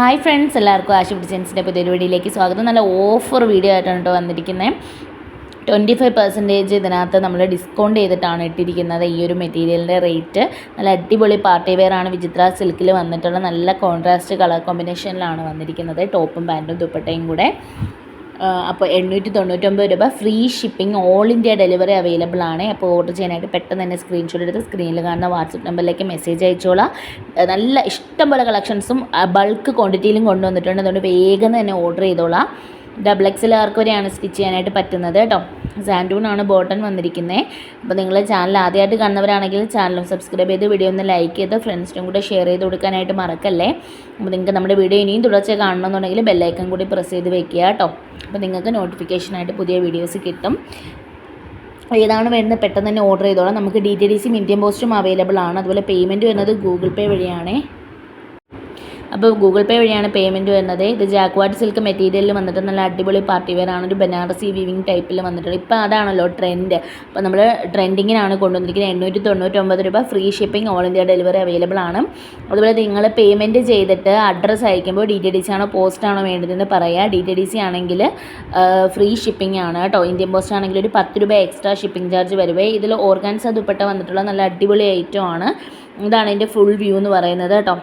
Hi friends, എല്ലാവർക്കും ആശു ഡിസൈൻസിൻ്റെ പുതിയൊരു വീഡിയോയിലേക്ക് സ്വാഗതം. നല്ല ഓഫർ വീഡിയോ ആയിട്ടാണ് കേട്ടോ വന്നിരിക്കുന്നത്. 25% ഇതിനകത്ത് നമ്മൾ ഡിസ്കൗണ്ട് ചെയ്തിട്ടാണ് ഇട്ടിരിക്കുന്നത്. ഈ ഒരു മെറ്റീരിയലിൻ്റെ റേറ്റ് നല്ല അടിപൊളി പാർട്ടി വെയർ ആണ്. വിചിത്ര സിൽക്കിൽ വന്നിട്ടുള്ള നല്ല കോൺട്രാസ്റ്റ് കളർ കോമ്പിനേഷനിലാണ് വന്നിരിക്കുന്നത്. ടോപ്പും പാൻറ്റും ദുപ്പട്ടയും കൂടെ. അപ്പോൾ 899 രൂപ, free shipping, all India delivery available ആണ്. അപ്പോൾ ഓർഡർ ചെയ്യാനായിട്ട് പെട്ടെന്ന് തന്നെ സ്ക്രീൻഷോട്ട് എടുത്ത് സ്ക്രീനിൽ കാണുന്ന വാട്സപ്പ് നമ്പറിലേക്ക് മെസ്സേജ് അയച്ചോളാം. നല്ല ഇഷ്ടംപോലെ കളക്ഷൻസും ബൾക്ക് ക്വാണ്ടിറ്റിയിലും കൊണ്ടുവന്നിട്ടുണ്ട്. അതുകൊണ്ട് വേഗം തന്നെ ഓർഡർ ചെയ്തോളാം. XXL ആർക്ക് വരെയാണ് സ്റ്റിച്ച് ചെയ്യാനായിട്ട് പറ്റുന്നത് കേട്ടോ. സാൻഡൂണാണ് ബോട്ടൺ വന്നിരിക്കുന്നത്. അപ്പോൾ നിങ്ങൾ ചാനൽ ആദ്യമായിട്ട് കാണുന്നവരാണെങ്കിൽ ചാനലും സബ്സ്ക്രൈബ് ചെയ്ത് വീഡിയോ ഒന്ന് ലൈക്ക് ചെയ്ത് ഫ്രണ്ട്സിനും കൂടെ ഷെയർ ചെയ്ത് കൊടുക്കാനായിട്ട് മറക്കല്ലേ. അപ്പോൾ നിങ്ങൾക്ക് നമ്മുടെ വീഡിയോ ഇനിയും തുടർച്ചയായി കാണണമെന്നുണ്ടെങ്കിൽ ബെല്ലൈക്കൺ കൂടി പ്രസ് ചെയ്ത് വെക്കുക കേട്ടോ. അപ്പോൾ നിങ്ങൾക്ക് നോട്ടിഫിക്കേഷനായിട്ട് പുതിയ വീഡിയോസ് കിട്ടും. ഏതാണ് വേണ്ടത് പെട്ടെന്ന് തന്നെ ഓർഡർ ചെയ്തോളാം. നമുക്ക് DTDC ഇന്ത്യൻ പോസ്റ്റും അവൈലബിൾ ആണ്. അതുപോലെ പേയ്മെൻറ്റ് വരുന്നത് ഗൂഗിൾ പേ വഴിയാണ്. അപ്പോൾ ഗൂഗിൾ പേ വഴിയാണ് പേയ്മെൻറ്റ് വരുന്നത്. ഇത് ജാക്വാർഡ് സിൽക്ക് മെറ്റീരിയലിൽ വന്നിട്ട് നല്ല അടിപൊളി പാർട്ടി വെയർ ആണ്. ഒരു ബനാറസി വീവിങ് ടൈപ്പിൽ വന്നിട്ടുണ്ട്. ഇപ്പോൾ അതാണല്ലോ ട്രെൻഡ്. അപ്പോൾ നമ്മൾ ട്രെൻഡിങ്ങിനാണ് കൊണ്ടുവന്നിരിക്കുന്നത്. 899 രൂപ, free shipping, all India delivery available ആണ്. അതുപോലെ നിങ്ങൾ പേയ്മെൻറ്റ് ചെയ്തിട്ട് അഡ്രസ്സ് അയക്കുമ്പോൾ DTDC ആണോ പോസ്റ്റ് ആണോ വേണ്ടതെന്ന് പറയുക. DTDC ആണെങ്കിൽ ഫ്രീ ഷിപ്പിംഗ് ആണ് കേട്ടോ. ഇന്ത്യൻ പോസ്റ്റ് ആണെങ്കിൽ ഒരു 10 രൂപ എക്സ്ട്രാ ഷിപ്പിംഗ് ചാർജ് വരുവേ. ഇതിൽ ഓർഗാൻസ ദുപ്പട്ട വന്നിട്ടുള്ള നല്ല അടിപൊളി ഐറ്റം ആണ്. ഇതാണ് ഇതിൻ്റെ ഫുൾ വ്യൂ എന്ന് പറയുന്നത് കേട്ടോ.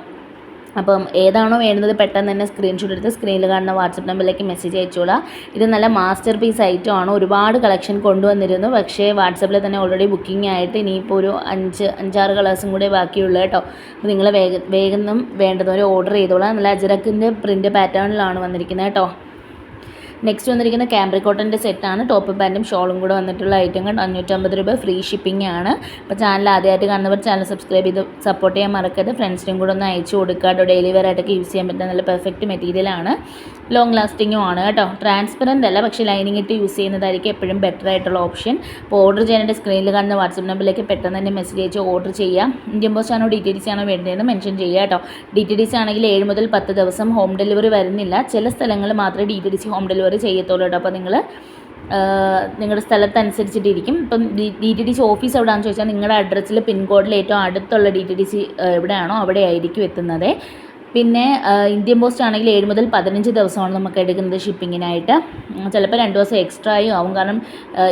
അപ്പം ഏതാണോ വേണ്ടത് പെട്ടെന്ന് തന്നെ സ്ക്രീൻഷോട്ട് എടുത്ത് സ്ക്രീനിൽ കാണുന്ന വാട്സപ്പ് നമ്പറിലേക്ക് മെസ്സേജ് അയച്ചോളാം. ഇത് നല്ല മാസ്റ്റർ പീസ് ഐറ്റം ആണ്. ഒരുപാട് കളക്ഷൻ കൊണ്ടുവന്നിരുന്നു. പക്ഷേ വാട്സപ്പിൽ തന്നെ ഓൾറെഡി ബുക്കിംഗ് ആയിട്ട് ഇനിയിപ്പോൾ ഒരു 5-6 കളേഴ്സും കൂടെ ബാക്കിയുള്ളൂ കേട്ടോ. അപ്പോൾ നിങ്ങൾ വേഗം വേണ്ടുന്നവർ ഓർഡർ ചെയ്തോളാം. നല്ല അജറക്കിൻ്റെ പ്രിൻറ്റ് പാറ്റേണിലാണ് വന്നിരിക്കുന്നത് കേട്ടോ. നെക്സ്റ്റ് വന്നിരിക്കുന്ന ക്യാമ്പ്രിക് കോട്ടൻ്റെ സെറ്റാണ്. ടോപ്പ് പാൻറ്റും ഷോളും കൂടെ വന്നിട്ടുള്ള ഐറ്റങ്ങൾ 550 രൂപ, ഫ്രീ ഷിപ്പിംഗ് ആണ്. അപ്പോൾ ചാനൽ ആദ്യമായിട്ട് കാണുന്നവർ ചാനൽ സബ്സ്ക്രൈബ് ചെയ്ത് സപ്പോർട്ട് ചെയ്യാൻ മറക്കരുത്. ഫ്രണ്ട്സിനും കൂടെ ഒന്ന് അയച്ചു കൊടുക്കുക. ഡെയിലി വെയർ ആയിട്ടൊക്കെ യൂസ് ചെയ്യാൻ പറ്റുന്ന നല്ല പെർഫെക്റ്റ് മെറ്റീരിയലാണ്. ലോങ് ലാസ്റ്റിങ്ങും ആണ് കേട്ടോ. ട്രാൻസ്പെറൻ്റ് അല്ല, പക്ഷേ ലൈനിങ് ഇട്ട് യൂസ് ചെയ്യുന്നതായിരിക്കും എപ്പോഴും ബെറ്റർ ആയിട്ടുള്ള ഓപ്ഷൻ. അപ്പോൾ ഓർഡർ ചെയ്യാനായിട്ട് സ്ക്രീനിൽ കാണുന്ന വാട്സപ്പ് നമ്പറിലേക്ക് പെട്ടെന്ന് തന്നെ മെസ്സേജ് അയച്ച് ഓർഡർ ചെയ്യാം. ഇന്ത്യൻ പോസ്റ്റ് ആണോ DTDC ആണോ വേണ്ടതെന്ന് മെൻഷൻ ചെയ്യുക കേട്ടോ. DTDC ആണെങ്കിൽ 7 മുതൽ 10 ദിവസം ഹോം ഡെലിവറി വരുന്നില്ല. ചില സ്ഥലങ്ങളിൽ മാത്രമേ DTDC ഹോം ഡെലിവറി ചെയ്യത്തുള്ളൂ കേട്ടോ. അപ്പോൾ നിങ്ങൾ നിങ്ങളുടെ സ്ഥലത്തനുസരിച്ചിട്ടിരിക്കും. ഇപ്പം DTDC ഓഫീസ് എവിടെയാണെന്ന് ചോദിച്ചാൽ നിങ്ങളുടെ അഡ്രസ്സിൽ പിൻകോഡിൽ ഏറ്റവും അടുത്തുള്ള DTDC എവിടെയാണോ അവിടെ ആയിരിക്കും എത്തുന്നത്. പിന്നെ ഇന്ത്യൻ പോസ്റ്റ് ആണെങ്കിൽ 7 മുതൽ 15 ദിവസമാണ് നമുക്ക് എടുക്കുന്നത് ഷിപ്പിങ്ങിനായിട്ട്. ചിലപ്പോൾ 2 ദിവസം എക്സ്ട്രാ ആവും. കാരണം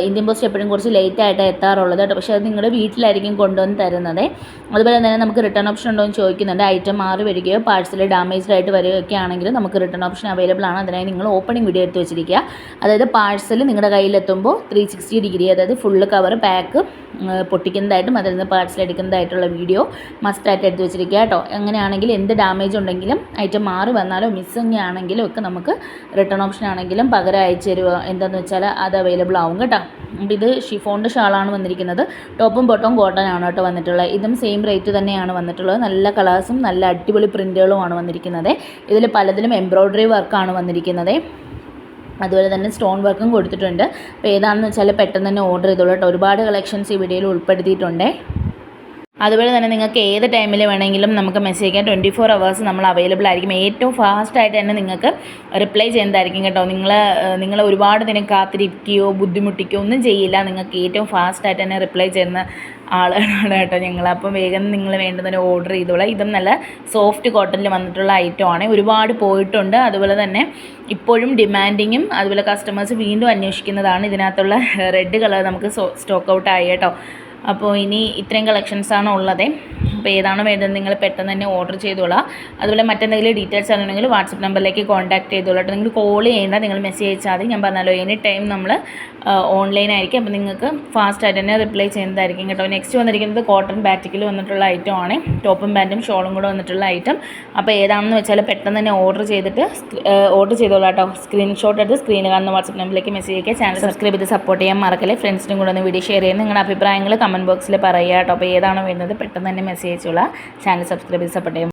ഇന്ത്യൻ പോസ്റ്റ് എപ്പോഴും കുറച്ച് ലേറ്റ് ആയിട്ടാണ് എത്താറുള്ളത് കേട്ടോ. പക്ഷേ അത് നിങ്ങളുടെ വീട്ടിലായിരിക്കും കൊണ്ടുവന്ന് തരുന്നത്. അതുപോലെ തന്നെ നമുക്ക് റിട്ടേൺ ഓപ്ഷൻ ഉണ്ടോ എന്ന് ചോദിക്കുന്നുണ്ട്. ഐറ്റം മാറി വരികയോ പാഴ്സൽ ഡാമേജ്ഡ് ആയിട്ട് വരികയൊക്കെ ആണെങ്കിൽ നമുക്ക് റിട്ടേൺ ഓപ്ഷൻ അവൈലബിൾ ആണ്. അതിനായി നിങ്ങൾ ഓപ്പണിംഗ് വീഡിയോ എടുത്ത് വെച്ചിരിക്കുക. അതായത് പാഴ്സൽ നിങ്ങളുടെ കയ്യിലെത്തുമ്പോൾ 360 ഡിഗ്രി, അതായത് ഫുള്ള് കവർ പാക്ക് പൊട്ടിക്കുന്നതായിട്ടും അതിൽ നിന്ന് പാഴ്സൽ എടുക്കുന്നതായിട്ടുള്ള വീഡിയോ മസ്റ്റായിട്ട് എടുത്ത് വെച്ചിരിക്കുക കേട്ടോ. അങ്ങനെയാണെങ്കിൽ എന്ത് ഡാമേജ് ഉണ്ടെങ്കിലും ഐറ്റം മാറി വന്നാലോ മിസ്സിങ് ആണെങ്കിലും ഒക്കെ നമുക്ക് റിട്ടേൺ ഓപ്ഷൻ ആണെങ്കിലും പകരം അയച്ചു തരുക എന്താണെന്ന് വെച്ചാൽ അത് അവൈലബിൾ ആവും കേട്ടോ. അപ്പോൾ ഇത് ഷിഫോണിൻ്റെ ഷാളാണ് വന്നിരിക്കുന്നത്. ടോപ്പും ബോട്ടവും കോട്ടൺ ആണ് കേട്ടോ വന്നിട്ടുള്ളത്. ഇതും സെയിം റേറ്റ് തന്നെയാണ് വന്നിട്ടുള്ളത്. നല്ല കളേഴ്സും നല്ല അടിപൊളി പ്രിൻറ്റുകളുമാണ് വന്നിരിക്കുന്നത്. ഇതിൽ പലതിലും എംബ്രോയ്ഡറി വർക്കാണ് വന്നിരിക്കുന്നത്. അതുപോലെ തന്നെ സ്റ്റോൺ വർക്കും കൊടുത്തിട്ടുണ്ട്. അപ്പോൾ ഏതാണെന്ന് വെച്ചാൽ പെട്ടെന്ന് തന്നെ ഓർഡർ ചെയ്തോളൂ കേട്ടോ. ഒരുപാട് കളക്ഷൻസ് ഈ വീഡിയോയിൽ ഉൾപ്പെടുത്തിയിട്ടുണ്ട്. അതുപോലെ തന്നെ നിങ്ങൾക്ക് ഏത് ടൈമിൽ വേണമെങ്കിലും നമുക്ക് മെസ്സേജ് ചെയ്യാൻ 24 hours നമ്മൾ അവൈലബിൾ ആയിരിക്കും. ഏറ്റവും ഫാസ്റ്റായിട്ട് തന്നെ നിങ്ങൾക്ക് റിപ്ലൈ ചെയ്യുന്നതായിരിക്കും കേട്ടോ. നിങ്ങൾ ഒരുപാട് ദിനം കാത്തിരിക്കുകയോ ബുദ്ധിമുട്ടിക്കുകയോ ഒന്നും ചെയ്യില്ല. നിങ്ങൾക്ക് ഏറ്റവും ഫാസ്റ്റായിട്ട് തന്നെ റിപ്ലൈ ചെയ്യുന്ന ആളുകളാണ് കേട്ടോ ഞങ്ങൾ. അപ്പം വേഗം നിങ്ങൾ വേണ്ടുന്നതിന് ഓർഡർ ചെയ്തോളാം. ഇതും നല്ല സോഫ്റ്റ് കോട്ടണിൽ വന്നിട്ടുള്ള ഐറ്റമാണ്. ഒരുപാട് പോയിട്ടുണ്ട്. അതുപോലെ തന്നെ ഇപ്പോഴും ഡിമാൻഡിങ്ങും അതുപോലെ കസ്റ്റമേഴ്സ് വീണ്ടും അന്വേഷിക്കുന്നതാണ്. ഇതിനകത്തുള്ള റെഡ് കളർ നമുക്ക് സ്റ്റോക്ക് ഔട്ട് ആയി കേട്ടോ. അപ്പോൾ ഇനി ഇത്രയും കളക്ഷൻസാണ് ഉള്ളത്. അപ്പോൾ ഏതാണോ വേണ്ടത് നിങ്ങൾ പെട്ടെന്ന് തന്നെ ഓർഡർ ചെയ്തോളാം. അതുപോലെ മറ്റെന്തെങ്കിലും ഡീറ്റെയിൽസ് അറിയണമെങ്കിൽ വാട്സപ്പ് നമ്പറിലേക്ക് കോൺടാക്ട് ചെയ്തോളാം. നിങ്ങൾ കോൾ ചെയ്യേണ്ട, നിങ്ങൾ മെസ്സേജ് അയച്ചാൽ മതി. ഞാൻ പറഞ്ഞല്ലോ എനി ടൈം നമ്മൾ ഓൺലൈനായിരിക്കും. അപ്പോൾ നിങ്ങൾക്ക് ഫാസ്റ്റായിട്ട് തന്നെ റിപ്ലൈ ചെയ്യുന്നതായിരിക്കും കേട്ടോ. നെക്സ്റ്റ് വന്നിരിക്കുന്നത് കോട്ടൺ ബാറ്റിക്കിൽ വന്നിട്ടുള്ള ഐറ്റം ആണ്. ടോപ്പും പാൻറ്റും ഷോളും കൂടെ വന്നിട്ടുള്ള ഐറ്റം. അപ്പോൾ ഏതാണെന്ന് വെച്ചാൽ പെട്ടെന്ന് തന്നെ ഓർഡർ ചെയ്തോളാം കേട്ടോ. സ്ക്രീൻഷോട്ട് എടുത്ത് സ്ക്രീനിൽ കാണുന്ന വാട്സപ്പ് നമ്പറിലേക്ക് മെസ്സേജ് അയക്കുക. ചാനൽ സബ്സ്ക്രൈബ് ചെയ്ത് സപ്പോർട്ട് ചെയ്യാൻ മറക്കല്ലേ. ഫ്രണ്ട്സിനും കൂടെ ഒന്ന് വീഡിയോ ഷെയർ ചെയ്യുന്നത് നിങ്ങളുടെ അഭിപ്രായങ്ങൾ കമൻറ്റ് ബോക്സിൽ പറയുക കേട്ടോ. അപ്പോൾ ഏതാണോ വരുന്നത് പെട്ടെന്ന് തന്നെ മെസ്സേജ് അയച്ചോളാം. ചാനൽ സബ്സ്ക്രൈബ് ചെയ്ത് സപ്പോർട്ട് ചെയ്യാം.